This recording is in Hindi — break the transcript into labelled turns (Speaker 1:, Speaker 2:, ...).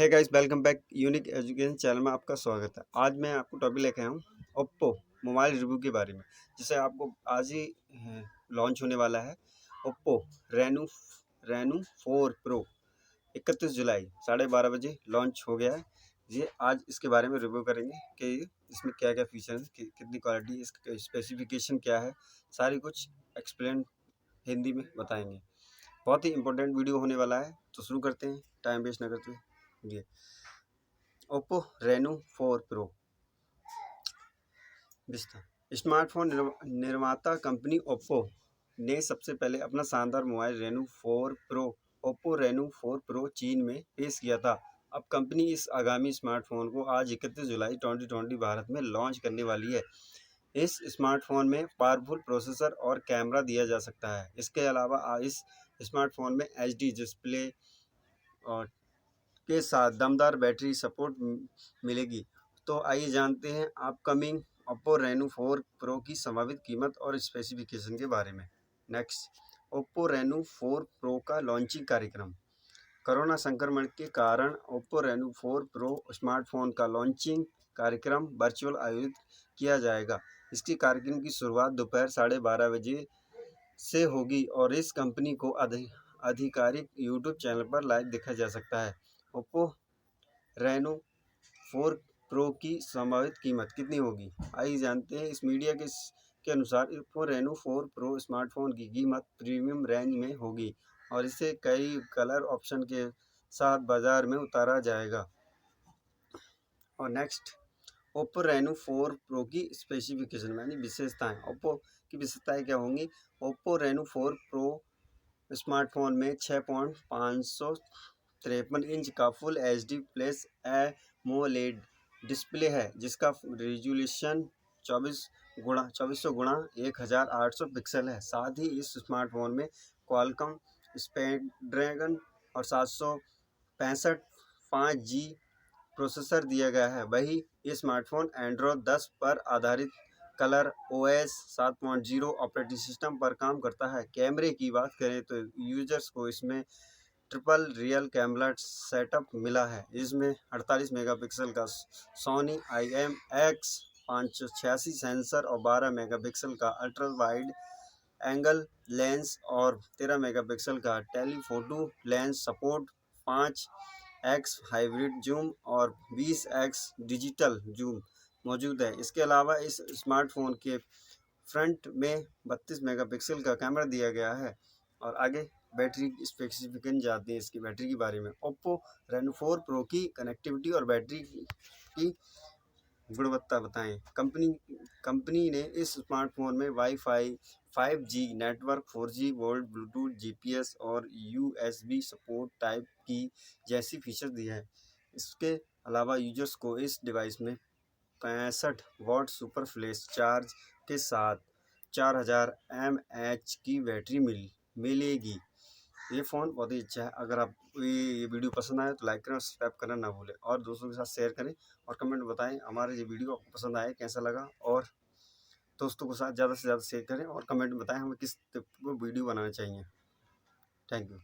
Speaker 1: हे guys, welcome back unique education channel में आपका स्वागत है। आज मैं आपको टॉपिक लेके आया हूँ ओप्पो मोबाइल रिव्यू के बारे में, जिसे आपको आज ही लॉन्च होने वाला है। ओप्पो रेनो 4 प्रो 31 जुलाई 12:30 बजे लॉन्च हो गया है। ये आज इसके बारे में रिव्यू करेंगे कि इसमें क्या क्या फीचर हैं, कितनी क्वालिटी, इसका स्पेसिफिकेशन क्या है, सारी कुछ एक्सप्लेन हिंदी में बताएंगे। बहुत ही इंपॉर्टेंट वीडियो होने वाला है, तो शुरू करते हैं टाइम वेस्ट न करते हुए। ये ओप्पो रेनो 4 प्रो स्मार्टफोन निर्माता कंपनी ओप्पो ने सबसे पहले अपना शानदार mobile Reno 4 pro Oppo Reno 4 pro चीन में पेश किया था। अब कंपनी इस आगामी स्मार्टफोन को आज 31 जुलाई 2020 भारत में लॉन्च करने वाली है। इस स्मार्टफोन में पावरफुल प्रोसेसर और कैमरा दिया जा सकता है। इसके अलावा इस स्मार्टफोन में HD डिस्प्ले और के साथ दमदार बैटरी सपोर्ट मिलेगी। तो आइए जानते हैं अपकमिंग ओप्पो रेनो 4 प्रो की संभावित कीमत और स्पेसिफिकेशन के बारे में। नेक्स्ट, ओप्पो रेनो 4 प्रो का लॉन्चिंग कार्यक्रम। कोरोना संक्रमण के कारण ओप्पो रेनो 4 प्रो स्मार्टफोन का लॉन्चिंग कार्यक्रम वर्चुअल आयोजित किया जाएगा। इसकी कार्यक्रम की शुरुआत दोपहर 12:30 बजे से होगी और इस कंपनी को आधिकारिक यूट्यूब चैनल पर लाइव देखा जा सकता है। ओप्पो रेनो 4 प्रो की संभावित कीमत कितनी होगी, आइए जानते हैं। इस मीडिया के अनुसार ओप्पो रेनो 4 प्रो स्मार्टफोन की कीमत प्रीमियम रेंज में होगी और इसे कई कलर ऑप्शन के साथ बाजार में उतारा जाएगा। और नेक्स्ट, ओप्पो रेनो 4 प्रो की स्पेसिफिकेशन यानी विशेषताएं। ओप्पो की विशेषताएं क्या होंगी? ओप्पो रेनो 4 प्रो स्मार्टफोन में 6.553 इंच का full HD plus AMOLED display है, जिसका रेजोल्यूशन 2400 गुणा 1800 पिक्सल है। साथ ही इस स्मार्टफोन में क्वालकॉम स्नैपड्रैगन और 765 5G प्रोसेसर दिया गया है। वही ये स्मार्टफोन एंड्रॉयड 10 पर आधारित कलर OS 7.0 ऑपरेटिंग सिस्टम पर काम करता है। कैमरे की बात करें तो यूजर्स को इसमें ट्रिपल रियल कैमरा सेटअप मिला है। इसमें 48 मेगापिक्सल का सोनी IMX 586 सेंसर और 12 मेगापिक्सल का अल्ट्रा वाइड एंगल लेंस और 13 मेगापिक्सल का telephoto lens support, 5x hybrid zoom और 20x डिजिटल जूम मौजूद है। इसके अलावा इस स्मार्टफोन के फ्रंट में 32 मेगापिक्सल का कैमरा दिया गया है। और आगे बैटरी स्पेसिफिकेशन जानते हैं इसकी बैटरी के बारे में। ओप्पो रेनो 4 प्रो की कनेक्टिविटी और बैटरी की गुणवत्ता बताएं। कंपनी ने इस स्मार्टफोन में wifi 5G network, 4G volt, Bluetooth, GPS और USB सपोर्ट टाइप की जैसी फीचर दी है। इसके अलावा यूजर्स को इस डिवाइस में 65 वाट सुपर फ्लैश चार्ज के साथ 4000 mAh की बैटरी मिलेगी। ये फ़ोन बहुत ही अच्छा है। अगर आपको ये वीडियो पसंद आए तो लाइक करें और सब्सक्राइब करना ना भूलें और दोस्तों के साथ शेयर करें और कमेंट में बताएं हमारे ये वीडियो आपको पसंद आए, कैसा लगा। और दोस्तों के साथ ज़्यादा से ज़्यादा शेयर करें और कमेंट में बताएं हमें किस वीडियो बनाना चाहिए। Thank you.